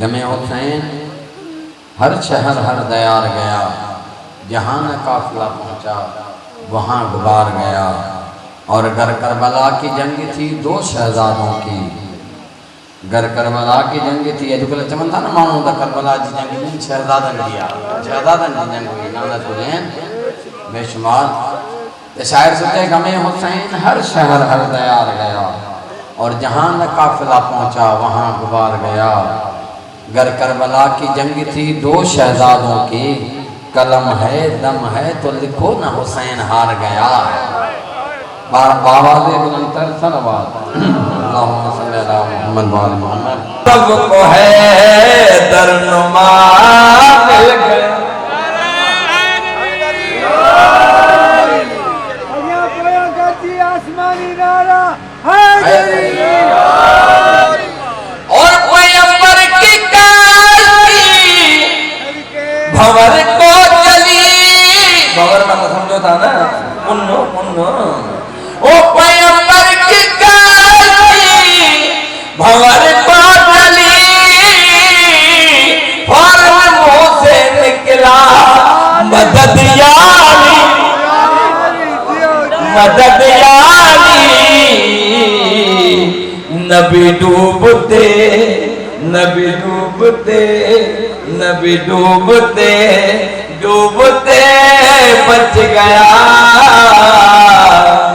गमे हुसैन हर शहर हर दयार गया, जहाँ न काफिला पहुँचा वहाँ गुबार गया। और गर करबला की जंग थी दो शहजादों की, गर करबला की जंग थी अॼुकल्ह चवनि था न माण्हू त करबला जी जंग में शहजादनि जी आहे, शहजादनि जी जंग हुई, नानत हुजैन बेशुमार। तो शायर सोचे गमे हुसैन हर शहर हर दयार गया, और जहाँ न काफिला पहुँचा वहाँ गुबार गया। गर करबला की जंग थी दो शहजादों की, कलम है दम है तो लिखो न हुसैन हार गया। बावाज़े बुलंदतर सलवात अल्लाहुम्मा सल्ली अला मुहम्मद व आलि मुहम्मद। सबको है दरनुमा मिल गया, आसमानी नारा और पैगंबर की काशी भंवर को चली, भंवर मतलब समझो था ना, उन्नो उन्नो ओ पैगंबर की काशी भंवर को चली, फौरन मुंह से निकला मदद यारी, मदद यारी। नबी डूबते नबी डूबते नबी डूबते डूबते बच गया,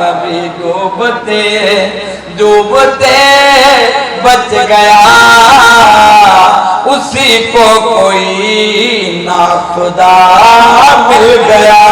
नबी डूबते डूबते बच गया। उसी को कोई नाखुदा मिल गया।